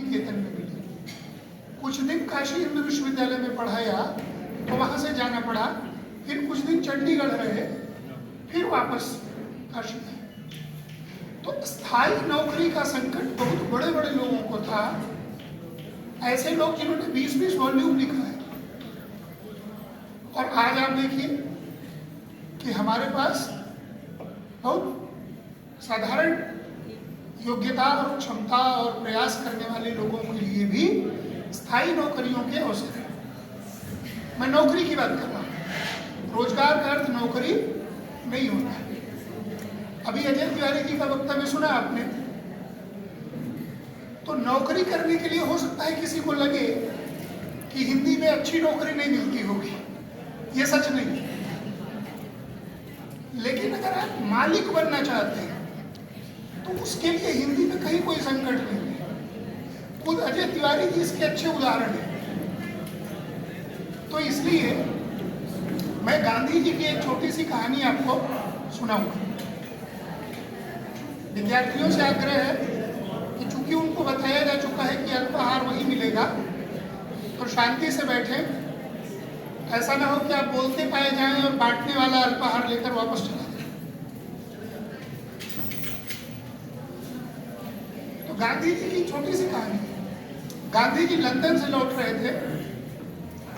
निकेतन में मिली। कुछ दिन काशी हिंदू विश्वविद्यालय में पढ़ाया तो वहाँ से जाना पड़ा, फिर कुछ दिन चंडीगढ़ रहे, फिर वापस काशी गए। तो स्थायी नौकरी का संकट बहुत बड़े बड़े लोगों को था, ऐसे लोग जिन्होंने 20-20 वॉल्यूम लिखा है। और आज आप देखिए कि हमारे पास बहुत साधारण योग्यता और क्षमता और प्रयास करने वाले लोगों के लिए भी स्थायी नौकरियों के अवसर हैं। मैं नौकरी की बात कर रहा हूँ, रोजगार का अर्थ नौकरी नहीं होता है। अभी अजय तिवारी जी का वक्तव्य सुना आपने, तो नौकरी करने के लिए हो सकता है किसी को लगे कि हिंदी में अच्छी नौकरी नहीं मिलती होगी, ये सच नहीं है। लेकिन अगर आप मालिक बनना चाहते हैं तो उसके लिए हिंदी में कहीं कोई संकट नहीं है। खुद अजय तिवारी जी इसके अच्छे उदाहरण हैं। तो इसलिए मैं गांधी जी की एक छोटी सी कहानी आपको सुनाऊंगा। विद्यार्थियों से आग्रह है कि चूंकि उनको बताया जा चुका है कि अल्पाहार वही मिलेगा, तो शांति से बैठें। ऐसा ना हो कि आप बोलते पाए जाएं और बांटने वाला अल्पाहार लेकर वापस चला जाए। तो गांधी जी की छोटी सी कहानी। गांधी जी लंदन से लौट रहे थे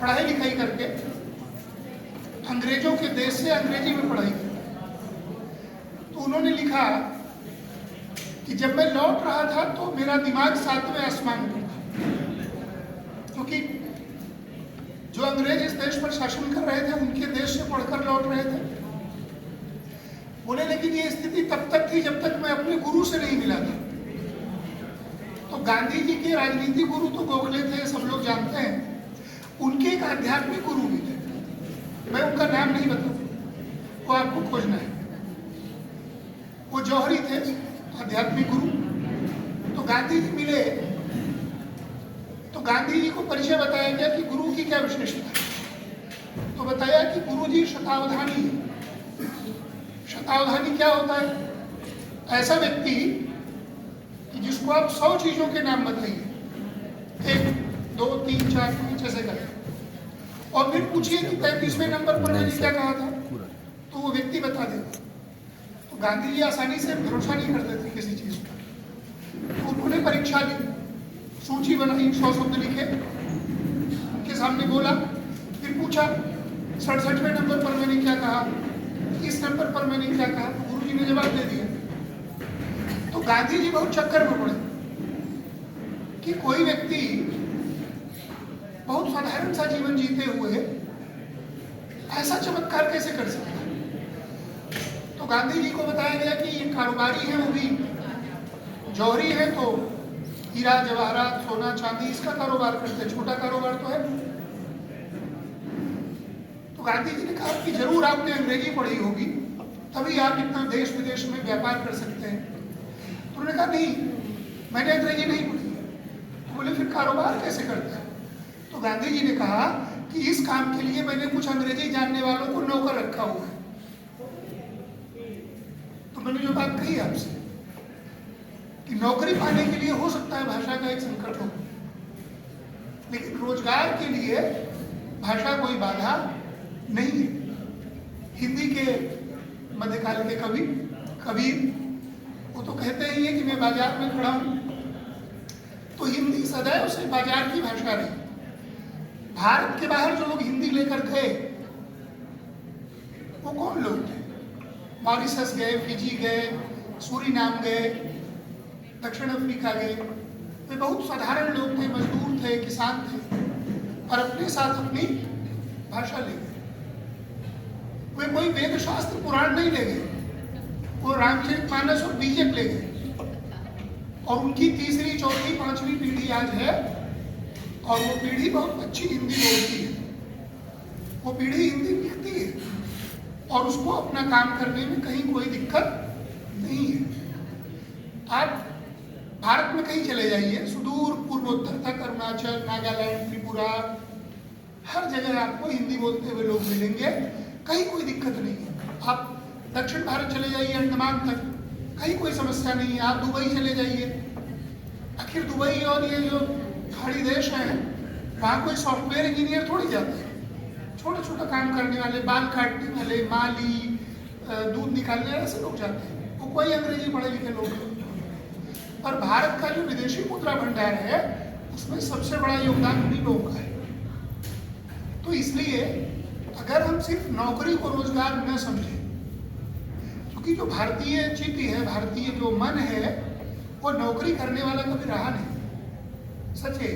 पढ़ाई लिखाई करके, अंग्रेजों के देश से अंग्रेजी में पढ़ाई की। तो उन्होंने लिखा कि जब मैं लौट रहा था तो मेरा दिमाग 7वें आसमान पर था, क्योंकि जो अंग्रेज इस देश पर शासन कर रहे थे उनके देश से पढ़कर लौट रहे थे। बोले लेकिन ये स्थिति तब तक थी जब तक मैं अपने गुरु से नहीं मिला था। तो गांधी जी के राजनीतिक गुरु तो गोखले थे, सब लोग जानते हैं। उनके एक आध्यात्मिक गुरु भी थे, मैं उनका नाम नहीं बताऊं, वो आपको खोजना है। वो जौहरी थे, आध्यात्मिक गुरु। तो गांधी जी मिले तो गांधी जी को परिचय बताया गया कि गुरु की क्या विशेषता है। तो बताया कि गुरु जी शतावधानी है। शतावधानी क्या होता है? ऐसा व्यक्ति कि जिसको आप 100 चीजों के नाम बताइए, 1, 2, 3, 4, 5 ऐसे करें, और फिर पूछिए कि 35वें नंबर पर मैंने क्या कहा था, तो वो व्यक्ति बता देगा। तो गांधी जी आसानी से भरोसा नहीं करते थे किसी चीज पर। तो उन्होंने परीक्षा ली, सूची बनाई, 100 शब्द लिखे, उनके सामने बोला, फिर पूछा 67वें नंबर पर मैंने क्या कहा, 30 नंबर पर मैंने क्या कहा। तो गुरु जी ने जवाब दे दिया। तो गांधी जी बहुत चक्कर में पड़े कि कोई व्यक्ति बहुत साधारण सा जीवन जीते हुए ऐसा चमत्कार कैसे कर सकता है। तो गांधी जी को बताया गया कि ये कारोबारी है, वो भी जौहरी है, तो हीरा जवाहरात सोना चांदी इसका कारोबार करते, छोटा कारोबार तो है। तो गांधी जी ने कहा कि जरूर आपने अंग्रेजी पढ़ी होगी, तभी आप इतना देश विदेश में व्यापार कर सकते हैं। तो उन्होंने कहा नहीं, मैंने अंग्रेजी नहीं पढ़ी। तो बोले फिर कारोबार कैसे करते हैं? तो गांधी जी ने कहा कि इस काम के लिए मैंने कुछ अंग्रेजी जानने वालों को नौकर रखा हुआ है। तो मैंने जो बात कही आपसे कि नौकरी पाने के लिए हो सकता है भाषा का एक संकट हो, लेकिन रोजगार के लिए भाषा कोई बाधा नहीं है। हिंदी के मध्यकाल के कवि कबीर वो तो कहते ही है कि मैं बाजार में खड़ा हूं। तो हिंदी सदैव से बाजार की भाषा रही। भारत के बाहर जो लोग हिंदी लेकर गए वो कौन लोग थे? मॉरिशस गए, फिजी गए, सूरीनाम गए, दक्षिण अफ्रीका गए। वे बहुत साधारण लोग थे, मजदूर थे, किसान थे, और अपने साथ अपनी भाषा ले गए। वे कोई वेद शास्त्र पुराण नहीं ले गए, वो रामचरितमानस और बीजक ले गए। और उनकी तीसरी, चौथी, 5वीं पीढ़ी आज है, और वो पीढ़ी बहुत अच्छी हिंदी बोलती है, वो पीढ़ी हिंदी लिखती है, और उसको अपना काम करने में कहीं कोई दिक्कत नहीं है। आप भारत में कहीं चले जाइए, सुदूर पूर्वोत्तर तक, अरुणाचल, नागालैंड, त्रिपुरा, हर जगह आपको हिंदी बोलते हुए लोग मिलेंगे, कहीं कोई दिक्कत नहीं है। आप दक्षिण भारत चले जाइए, अंडमान तक, कहीं कोई समस्या नहीं है। आप दुबई चले जाइए, आखिर दुबई और ये जो खाड़ी देश हैं, वहाँ कोई सॉफ्टवेयर इंजीनियर थोड़ी जाते हैं। छोटा छोटा काम करने वाले, बाल काटने वाले, माली, दूध निकालने वाले, ऐसे लोग जाते हैं। वो कोई अंग्रेजी पढ़े लिखे लोग हैं। और भारत का जो विदेशी मुद्रा भंडार है, उसमें सबसे बड़ा योगदान उन्हीं लोगों का है। तो इसलिए अगर हम सिर्फ नौकरी को रोजगार न समझें, क्योंकि जो भारतीय चित्त है, भारतीय जो मन है, वो नौकरी करने वाला कभी रहा नहीं, सच है।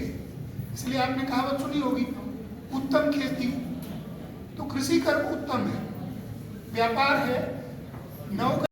इसलिए आपने कहावत सुनी होगी, उत्तम खेती, तो कृषि कर्म उत्तम है, व्यापार है, नौकरी